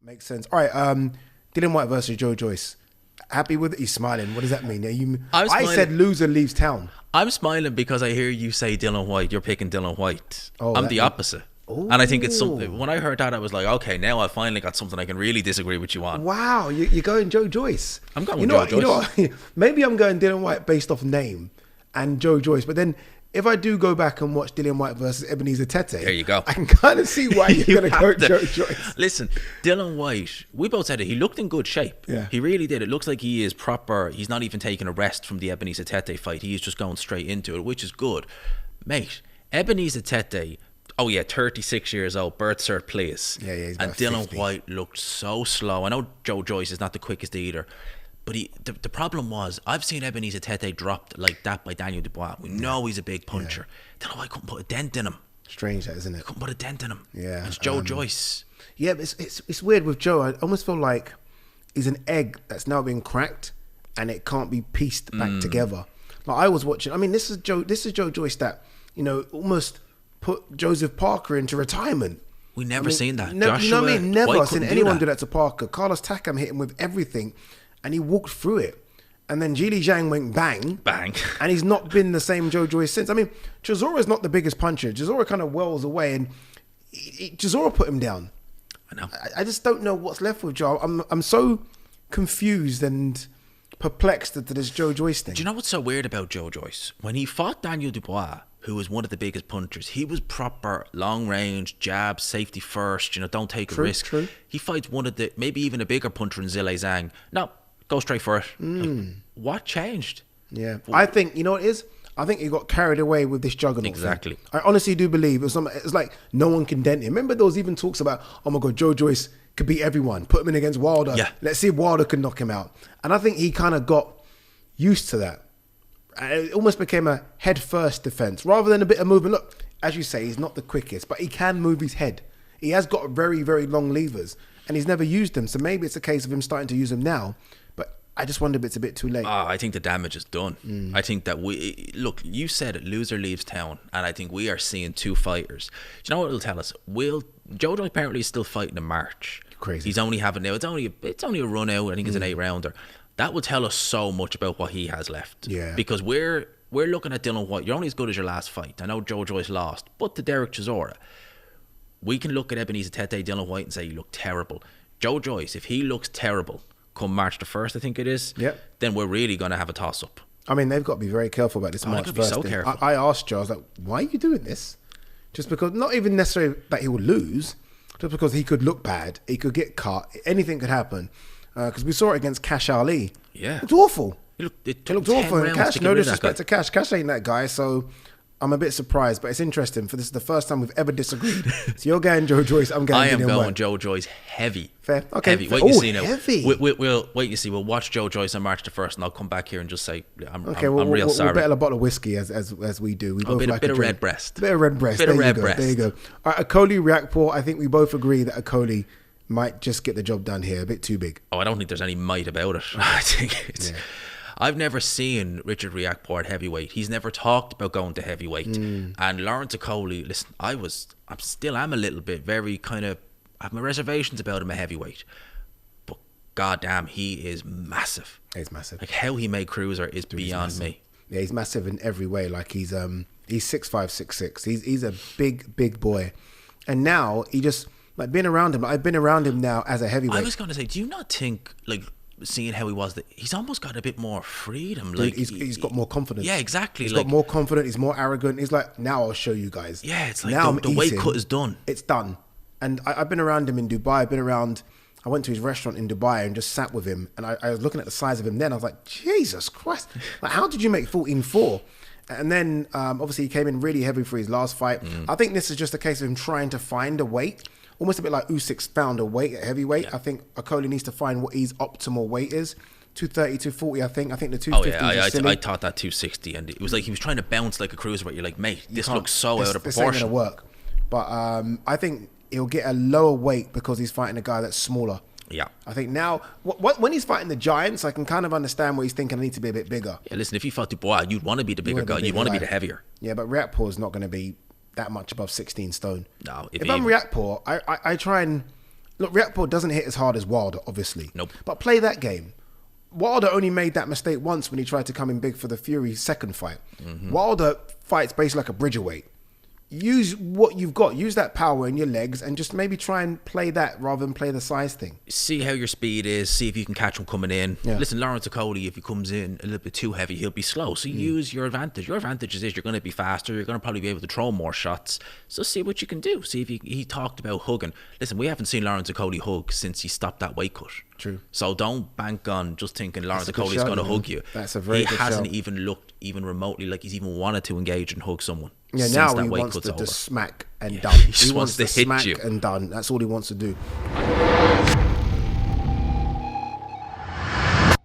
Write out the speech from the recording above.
Makes sense. All right, Dillian Whyte versus Joe Joyce. Happy with it? He's smiling. What does that mean? I said loser leaves town. I'm smiling because I hear you say Dillian Whyte. You're picking Dillian Whyte. Oh, I'm the opposite. And I think it's something. When I heard that, I was like, okay, now I finally got something I can really disagree with you on. Wow, you're going Joe Joyce. I'm going with Joe Joyce. You know what? Maybe I'm going Dillian Whyte based off name and Joe Joyce. But then if I do go back and watch Dillian Whyte versus Ebenezer Tete, there you go. I can kind of see why you're going to go Joe Joyce. Listen, Dillian Whyte, we both said it. He looked in good shape. Yeah. He really did. It looks like he is proper. He's not even taking a rest from the Ebenezer Tete fight. He is just going straight into it, which is good. Mate, Ebenezer Tete, 36 years old, birth cert, please. Yeah, he's about And Dillian 50. Whyte looked so slow. I know Joe Joyce is not the quickest either. But the problem was, I've seen Ebenezer Tete dropped like that by Daniel Dubois. We know he's a big puncher. Dillian Whyte couldn't put a dent in him. Strange, that isn't it? Couldn't put a dent in him. Yeah. It's Joe Joyce. Yeah, but it's weird with Joe. I almost feel like he's an egg that's now been cracked and it can't be pieced back together. Like I was watching. I mean, this is Joe Joyce that almost put Joseph Parker into retirement. We never seen that. You know what I mean? Never White seen couldn't anyone do that to Parker. Carlos Takam hit him with everything, and he walked through it. And then Jili Zhang went bang. Bang. And he's not been the same Joe Joyce since. I mean, Chizora's not the biggest puncher. Chisora kind of wells away, and Chisora put him down. I know. I just don't know what's left with Joe. I'm so confused and perplexed to this Joe Joyce thing. Do you know what's so weird about Joe Joyce? When he fought Daniel Dubois, who was one of the biggest punchers, he was proper long range, jab, safety first, don't take a risk. True. He fights one of the, maybe even a bigger puncher in Zhilei Zhang. No, go straight for it. Like, what changed? Yeah. I think, you know what it is? I think he got carried away with this juggernaut Exactly. thing. I honestly do believe it's like no one can dent him. Remember there was even talks about, oh my God, Joe Joyce could beat everyone. Put him in against Wilder. Yeah. Let's see if Wilder can knock him out. And I think he kind of got used to that. And it almost became a head-first defense rather than a bit of movement. Look, as you say, he's not the quickest, but he can move his head. He has got very, very long levers, and he's never used them. So maybe it's a case of him starting to use them now. But I just wonder if it's a bit too late. I think the damage is done. I think that look, you said it, loser leaves town, and I think we are seeing two fighters. Do you know what it'll tell us? Joe Joyce apparently is still fighting in March. Crazy. He's only having now. It's only a run out. I think it's an 8-rounder. That will tell us so much about what he has left. Yeah. Because we're looking at Dillian Whyte. You're only as good as your last fight. I know Joe Joyce lost, but to Derek Chisora, we can look at Ebenezer Tete, Dillian Whyte, and say you look terrible. Joe Joyce, if he looks terrible come March the 1st, I think it is, then we're really going to have a toss-up. I mean, they've got to be very careful about this March 1st so thing. careful. I asked Joe, I was like, why are you doing this? Just because, not even necessarily that he would lose, just because he could look bad, he could get cut, anything could happen. Because we saw it against Cash Ali. Yeah. It looked awful. It looked 10 awful. And rounds Cash, to get no rid of that disrespect guy. to Cash. Cash ain't that guy, so I'm a bit surprised. But it's interesting, for this is the first time we've ever disagreed. So you're going Joe Joyce, I'm going I am Dillian going Whyte. Joe Joyce heavy. Fair. Okay. Heavy. Wait, Oh, you see now. heavy. We'll wait. You see. We'll watch Joe Joyce on March the 1st, and I'll come back here and just say I'm real sorry. We'll bet a bottle of whiskey as we do. We both like bit a of drink. red breast. Bit of red breast. Bit of red go. breast. There you go. All right, Okolie, Riakporhe. I think we both agree that Okolie might just get the job done here. A bit too big. I don't think there's any might about it. I think it's. Yeah. I've never seen Richard Riakporhe at heavyweight. He's never talked about going to heavyweight. And Lawrence Okolie, listen, I am a little bit very kind of, I have my reservations about him at heavyweight. But goddamn, he is massive. He's massive. Like how he made cruiser is beyond me. Yeah, he's massive in every way. Like he's 6'5", 6'6". He's a big boy. And now he just, like being around him, I've been around him now as a heavyweight. I was going to say, do you not think, like, seeing how he was, that he's almost got a bit more freedom? Dude, Like he's got more confidence. Yeah, exactly. He's like, got more confident. He's more arrogant. He's like, now I'll show you guys. Yeah, it's like now the weight cut is done. It's done. And I've been around him in Dubai. I went to his restaurant in Dubai and just sat with him. And I was looking at the size of him then. I was like, Jesus Christ. Like, how did you make 14'4"? And then obviously he came in really heavy for his last fight. I think this is just a case of him trying to find a weight. Almost a bit like Usyk's found a weight at heavyweight. Yeah. I think Okolie needs to find what his optimal weight is. 230, 240, I think. I think the 250 is silly. I thought that 260, and it was like he was trying to bounce like a cruiserweight. You're like, mate, this looks so out of This ain't proportion. gonna work. But I think he'll get a lower weight because he's fighting a guy that's smaller. Yeah. I think now, when he's fighting the giants, I can kind of understand what he's thinking. I need to be a bit bigger. Yeah, listen, if you fought Dubois, you'd want to be the bigger guy. You'd want to be the heavier. Yeah, but Riakporhe is not going to be that much above 16 stone. No. If I'm Riakporhe, I try and Look, Riakporhe doesn't hit as hard as Wilder, obviously. Nope. But play that game. Wilder only made that mistake once when he tried to come in big for the Fury second fight. Wilder fights basically like a bridgerweight. Use what you've got. Use that power in your legs and just maybe try and play that rather than play the size thing. See how your speed is. See if you can catch him coming in. Yeah. Listen, Lawrence Okolie, if he comes in a little bit too heavy, he'll be slow. So use your advantage. Your advantage is you're going to be faster. You're going to probably be able to throw more shots. So see what you can do. See if he talked about hugging. Listen, we haven't seen Lawrence Okolie hug since he stopped that weight cut. True. So don't bank on just thinking Lawrence That's a good Okolie's shout, going to man. hug you. That's a very He good hasn't shout. even looked even remotely like he's even wanted to engage and hug someone. Yeah, since now that he weight wants cut's to over. just smack and Yeah, done. he just wants to hit smack you. and done. That's all he wants to do.